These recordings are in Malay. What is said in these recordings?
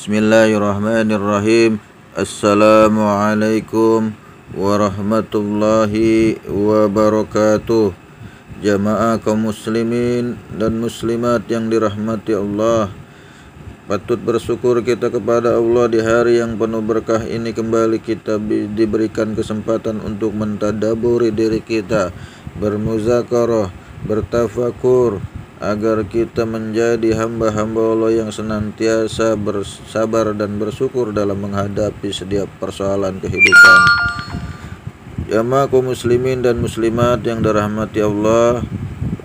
Bismillahirrahmanirrahim. Assalamualaikum warahmatullahi wabarakatuh. Jamaah kaum muslimin dan muslimat yang dirahmati Allah, patut bersyukur kita kepada Allah di hari yang penuh berkah ini. Kembali kita diberikan kesempatan untuk mentadaburi diri kita, bermuzakarah, bertafakur, agar kita menjadi hamba-hamba Allah yang senantiasa bersabar dan bersyukur dalam menghadapi setiap persoalan kehidupan. Jamaah kaum muslimin dan muslimat yang dirahmati Allah,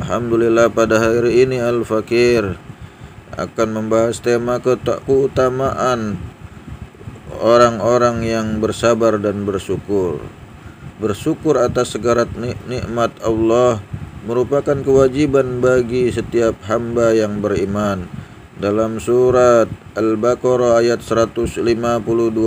alhamdulillah pada hari ini Al-Fakir akan membahas tema keutamaan orang-orang yang bersabar dan bersyukur. Bersyukur atas segala nikmat Allah merupakan kewajiban bagi setiap hamba yang beriman. Dalam surat Al-Baqarah ayat 152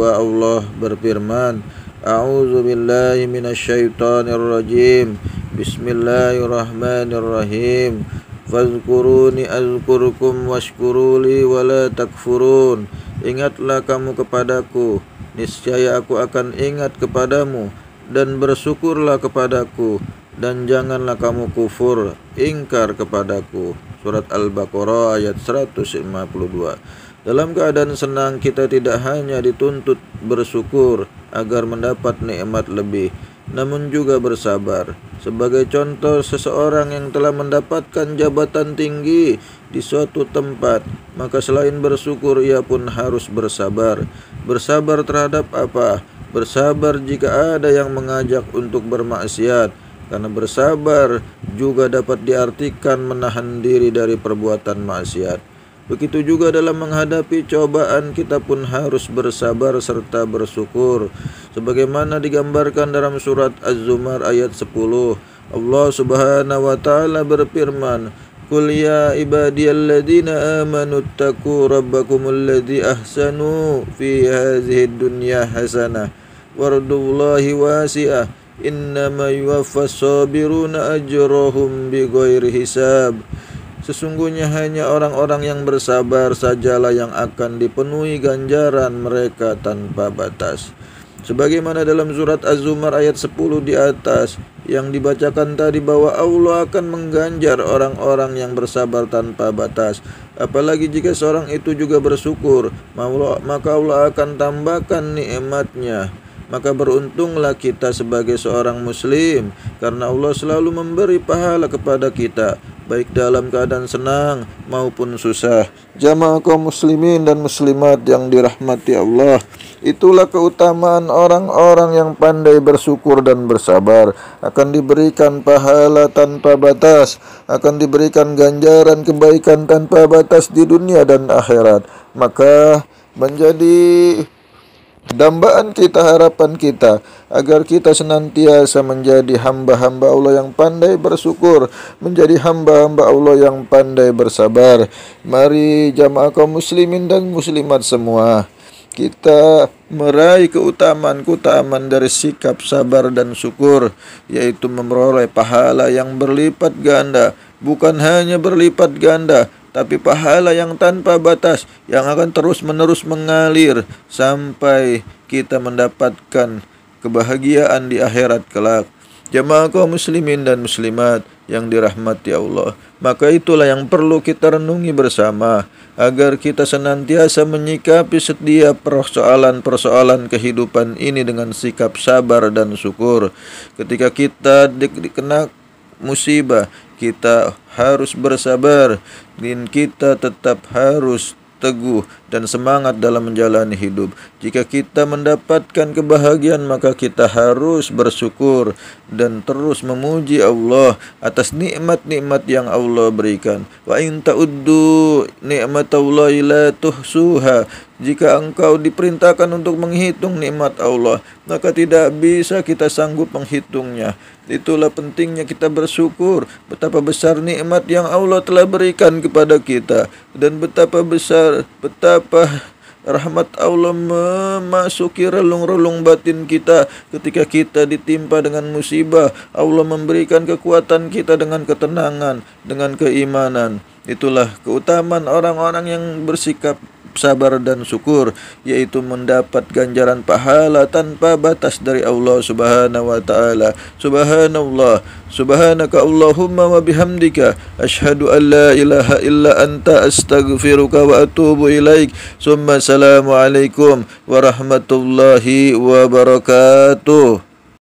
Allah berfirman, A'udzu billahi minasyaitonir rajim. Bismillahirrahmanirrahim. Fazkuruni azkurkum washkuruli wala takfurun. Ingatlah kamu kepadaku, niscaya aku akan ingat kepadamu, dan bersyukurlah kepadaku, dan janganlah kamu kufur, ingkar kepadaku. Surat Al-Baqarah ayat 152. Dalam keadaan senang kita tidak hanya dituntut bersyukur agar mendapat nikmat lebih, namun juga bersabar. Sebagai contoh, seseorang yang telah mendapatkan jabatan tinggi di suatu tempat, maka selain bersyukur ia pun harus bersabar. Bersabar terhadap apa? Bersabar jika ada yang mengajak untuk bermaksiat, karena bersabar juga dapat diartikan menahan diri dari perbuatan maksiat. Begitu juga dalam menghadapi cobaan, kita pun harus bersabar serta bersyukur. Sebagaimana digambarkan dalam surat Az-Zumar ayat 10, Allah Subhanahu wa taala berfirman, Qul ya ibadiyalladzina amanu attaqu rabbakumul ladzi ahsanu fi hadhihi dunya hasanah wardullahi wasi'ah innama yuwaffas sabiruna ajrahum bighairi hisab. Sesungguhnya hanya orang-orang yang bersabar sajalah yang akan dipenuhi ganjaran mereka tanpa batas. Sebagaimana dalam surat Az-Zumar ayat 10 di atas yang dibacakan tadi, bahwa Allah akan mengganjar orang-orang yang bersabar tanpa batas. Apalagi jika seorang itu juga bersyukur, maka Allah akan tambahkan nikmatnya. Maka beruntunglah kita sebagai seorang muslim, karena Allah selalu memberi pahala kepada kita, baik dalam keadaan senang maupun susah. Jamaah kaum muslimin dan muslimat yang dirahmati Allah, itulah keutamaan orang-orang yang pandai bersyukur dan bersabar. Akan diberikan pahala tanpa batas, akan diberikan ganjaran kebaikan tanpa batas di dunia dan akhirat. Maka menjadi dambaan kita, harapan kita, agar kita senantiasa menjadi hamba-hamba Allah yang pandai bersyukur, menjadi hamba-hamba Allah yang pandai bersabar. Mari jamaah kaum muslimin dan muslimat semua, kita meraih keutamaan dari sikap sabar dan syukur, yaitu memperoleh pahala yang berlipat ganda. Bukan hanya berlipat ganda, tapi pahala yang tanpa batas, yang akan terus-menerus mengalir sampai kita mendapatkan kebahagiaan di akhirat kelak. Jamaah kaum muslimin dan muslimat yang dirahmati Allah, maka itulah yang perlu kita renungi bersama, agar kita senantiasa menyikapi setiap persoalan-persoalan kehidupan ini dengan sikap sabar dan syukur. Ketika kita dikena musibah, kita harus bersabar, dan kita tetap harus teguh dan semangat dalam menjalani hidup. Jika kita mendapatkan kebahagiaan, maka kita harus bersyukur dan terus memuji Allah atas nikmat-nikmat yang Allah berikan. Wa in ta'uddu ni'matallahi la tuhsuha. Jika engkau diperintahkan untuk menghitung nikmat Allah, maka tidak bisa kita sanggup menghitungnya. Itulah pentingnya kita bersyukur betapa besar nikmat yang Allah telah berikan kepada kita, dan betapa rahmat Allah memasuki relung-relung batin kita. Ketika kita ditimpa dengan musibah, Allah memberikan kekuatan kita dengan ketenangan, dengan keimanan. Itulah keutamaan orang-orang yang bersikap sabar dan syukur, yaitu mendapat ganjaran pahala tanpa batas dari Allah Subhanahu wa taala. Subhanallah, subhanaka Allahumma wa bihamdika, asyhadu an la ilaha illa anta, astaghfiruka wa atubu ilaik. Summa assalamu alaikum warahmatullahi wabarakatuh.